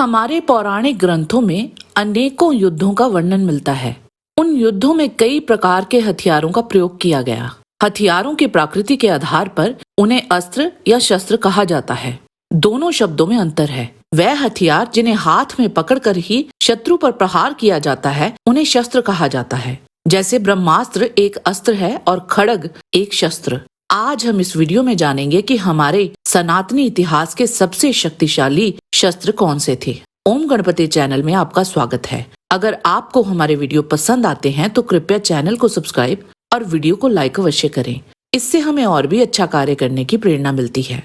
हमारे पौराणिक ग्रंथों में अनेकों युद्धों का वर्णन मिलता है। उन युद्धों में कई प्रकार के हथियारों का प्रयोग किया गया। हथियारों की प्रकृति के आधार पर उन्हें अस्त्र या शस्त्र कहा जाता है। दोनों शब्दों में अंतर है। वह हथियार जिन्हें हाथ में पकड़कर ही शत्रु पर प्रहार किया जाता है, उन्हें शस्त्र कहा जाता है। जैसे ब्रह्मास्त्र एक अस्त्र है और खड्ग एक शस्त्र। आज हम इस वीडियो में जानेंगे कि हमारे सनातनी इतिहास के सबसे शक्तिशाली शस्त्र कौन से थे। ओम गणपति चैनल में आपका स्वागत है। अगर आपको हमारे वीडियो पसंद आते हैं तो कृपया चैनल को सब्सक्राइब और वीडियो को लाइक अवश्य करें। इससे हमें और भी अच्छा कार्य करने की प्रेरणा मिलती है।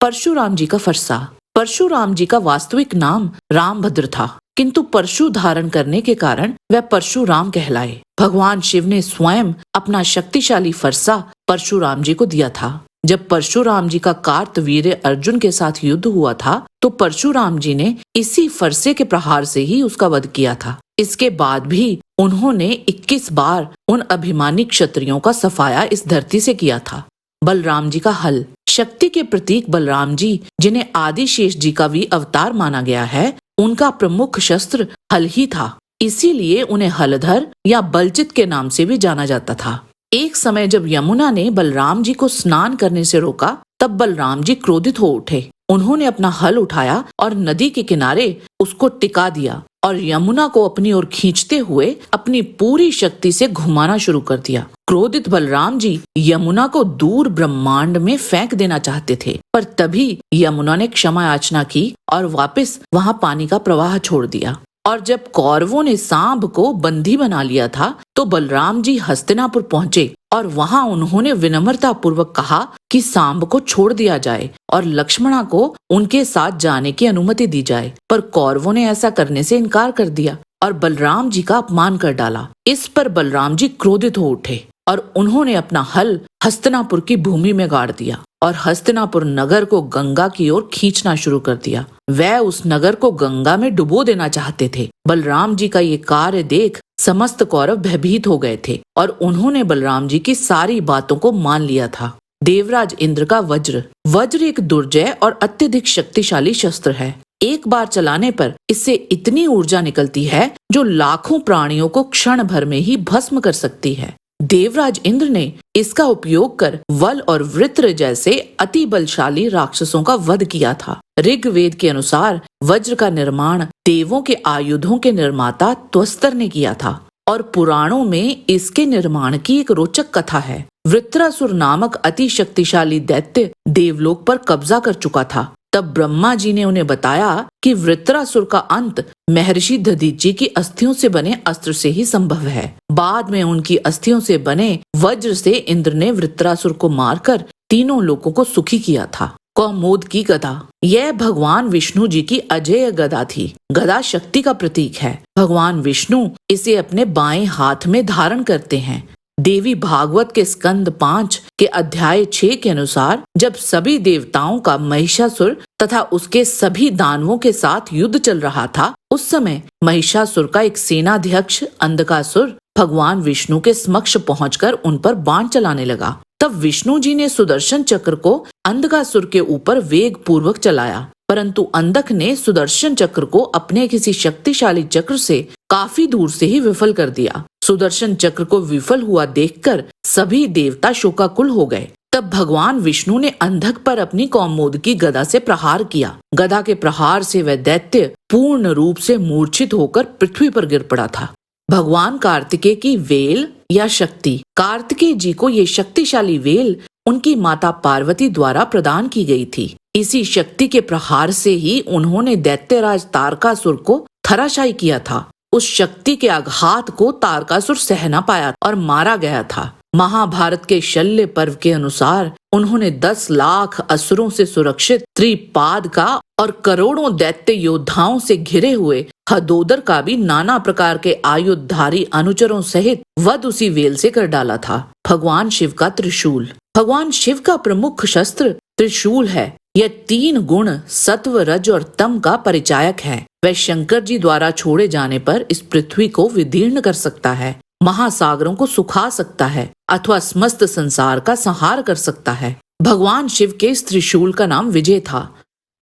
परशुराम जी का फरसा। परशुराम जी का वास्तविक नाम रामभद्र था, किंतु परशु धारण करने के कारण वह परशुराम कहलाए। भगवान शिव ने स्वयं अपना शक्तिशाली फरसा परशुराम जी को दिया था। जब परशुराम जी का कार्तवीर्य अर्जुन के साथ युद्ध हुआ था तो परशुराम जी ने इसी फरसे के प्रहार से ही उसका वध किया था। इसके बाद भी उन्होंने 21 बार उन अभिमानी क्षत्रियों का सफाया इस धरती से किया था। बलराम जी का हल। शक्ति के प्रतीक बलराम जी, जिन्हें आदिशेष जी का भी अवतार माना गया है, उनका प्रमुख शस्त्र हल ही था। इसीलिए उन्हें हलधर या बलचित के नाम से भी जाना जाता था। एक समय जब यमुना ने बलराम जी को स्नान करने से रोका, तब बलराम जी क्रोधित हो उठे। उन्होंने अपना हल उठाया और नदी के किनारे उसको टिका दिया और यमुना को अपनी ओर खींचते हुए अपनी पूरी शक्ति से घुमाना शुरू कर दिया। क्रोधित बलराम जी यमुना को दूर ब्रह्मांड में फेंक देना चाहते थे, पर तभी यमुना ने क्षमा याचना की और वापस वहां पानी का प्रवाह छोड़ दिया। और जब कौरवों ने सांब को बंदी बना लिया था तो बलराम जी हस्तिनापुर पहुंचे और वहां उन्होंने विनम्रता पूर्वक कहा कि सांब को छोड़ दिया जाए और लक्ष्मणा को उनके साथ जाने की अनुमति दी जाए। पर कौरवों ने ऐसा करने से इनकार कर दिया और बलराम जी का अपमान कर डाला। इस पर बलराम जी क्रोधित हो उठे और उन्होंने अपना हल हस्तिनापुर की भूमि में गाड़ दिया और हस्तिनापुर नगर को गंगा की ओर खींचना शुरू कर दिया। वह उस नगर को गंगा में डुबो देना चाहते थे। बलराम जी का ये कार्य देख समस्त कौरव भयभीत हो गए थे और उन्होंने बलराम जी की सारी बातों को मान लिया था। देवराज इंद्र का वज्र। वज्र एक दुर्जय और अत्यधिक शक्तिशाली शस्त्र है। एक बार चलाने पर इससे इतनी ऊर्जा निकलती है जो लाखों प्राणियों को क्षण भर में ही भस्म कर सकती है। देवराज इंद्र ने इसका उपयोग कर वल और वृत्र जैसे अति बलशाली राक्षसों का वध किया था। ऋग्वेद के अनुसार वज्र का निर्माण देवों के आयुधों के निर्माता त्वस्तर ने किया था और पुराणों में इसके निर्माण की एक रोचक कथा है। वृत्रासुर नामक अति शक्तिशाली दैत्य देवलोक पर कब्जा कर चुका था। तब ब्रह्मा जी ने उन्हें बताया कि वृत्रासुर का अंत महर्षि दधीचि की अस्थियों से बने अस्त्र से ही संभव है। बाद में उनकी अस्थियों से बने वज्र से इंद्र ने वृत्रासुर को मारकर तीनों लोगों को सुखी किया था। कौमोद की गदा। यह भगवान विष्णु जी की अजेय गदा थी। गदा शक्ति का प्रतीक है। भगवान विष्णु इसे अपने बाएं हाथ में धारण करते हैं। देवी भागवत के स्कंद 5 के अध्याय 6 के अनुसार जब सभी देवताओं का महिषासुर तथा उसके सभी दानवों के साथ युद्ध चल रहा था, उस समय महिषासुर का एक सेनाध्यक्ष अंधकासुर भगवान विष्णु के समक्ष पहुंचकर उन पर बाण चलाने लगा। तब विष्णु जी ने सुदर्शन चक्र को अंधकासुर के ऊपर वेग पूर्वक चलाया, परंतु अंधक ने सुदर्शन चक्र को अपने किसी शक्तिशाली चक्र से काफी दूर से ही विफल कर दिया। सुदर्शन चक्र को विफल हुआ देखकर सभी देवता शोकाकुल हो गए। तब भगवान विष्णु ने अंधक पर अपनी कौमोद की गदा से प्रहार किया। गदा के प्रहार से वह दैत्य पूर्ण रूप से मूर्छित होकर पृथ्वी पर गिर पड़ा था। भगवान कार्तिकेय की वेल या शक्ति। कार्तिकेय जी को ये शक्तिशाली वेल उनकी माता पार्वती द्वारा प्रदान की गई थी। इसी शक्ति के प्रहार से ही उन्होंने दैत्यराज तारकासुर को धराशायी किया था। उस शक्ति के आघात को तारकासुर सह न पाया और मारा गया था। महाभारत के शल्य पर्व के अनुसार उन्होंने 10 लाख असुरों से सुरक्षित त्रिपाद का और करोड़ों दैत्य योद्धाओं से घिरे हुए हदोदर का भी नाना प्रकार के आयुधधारी अनुचरों सहित वध उसी वेल से कर डाला था। भगवान शिव का त्रिशूल। भगवान शिव का प्रमुख शस्त्र त्रिशूल है। यह 3 गुण सत्व, रज और तम का परिचायक है। वह शंकर जी द्वारा छोड़े जाने पर इस पृथ्वी को विदीर्ण कर सकता है, महासागरों को सुखा सकता है अथवा समस्त संसार का संहार कर सकता है। भगवान शिव के इस त्रिशूल का नाम विजय था।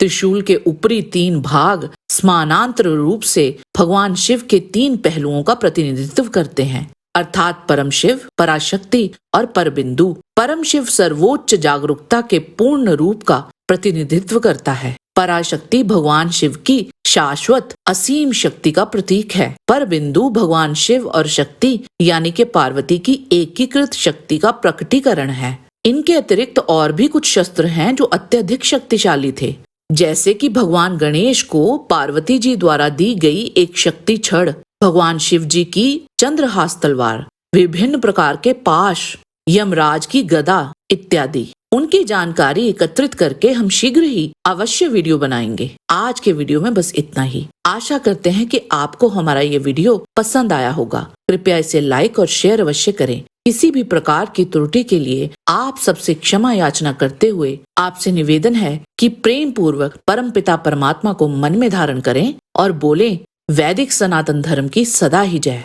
त्रिशूल के ऊपरी 3 भाग समानांतर रूप से भगवान शिव के 3 पहलुओं का प्रतिनिधित्व करते हैं, अर्थात परम शिव, पराशक्ति और परबिंदु। परम शिव सर्वोच्च जागरूकता के पूर्ण रूप का प्रतिनिधित्व करता है। पराशक्ति भगवान शिव की शाश्वत असीम शक्ति का प्रतीक है। परबिंदु भगवान शिव और शक्ति यानी कि पार्वती की एकीकृत शक्ति का प्रकटीकरण है। इनके अतिरिक्त और भी कुछ शस्त्र हैं जो अत्यधिक शक्तिशाली थे, जैसे कि भगवान गणेश को पार्वती जी द्वारा दी गई एक शक्ति छड़, भगवान शिव जी की चंद्रहास तलवार, विभिन्न प्रकार के पाश, यमराज की गदा इत्यादि। उनकी जानकारी एकत्रित करके हम शीघ्र ही अवश्य वीडियो बनाएंगे। आज के वीडियो में बस इतना ही। आशा करते हैं कि आपको हमारा ये वीडियो पसंद आया होगा। कृपया इसे लाइक और शेयर अवश्य करें। किसी भी प्रकार की त्रुटि के लिए आप सबसे क्षमा याचना करते हुए आपसे निवेदन है कि प्रेम पूर्वक परमपिता परमात्मा को मन में धारण करें और बोलें, वैदिक सनातन धर्म की सदा ही जय।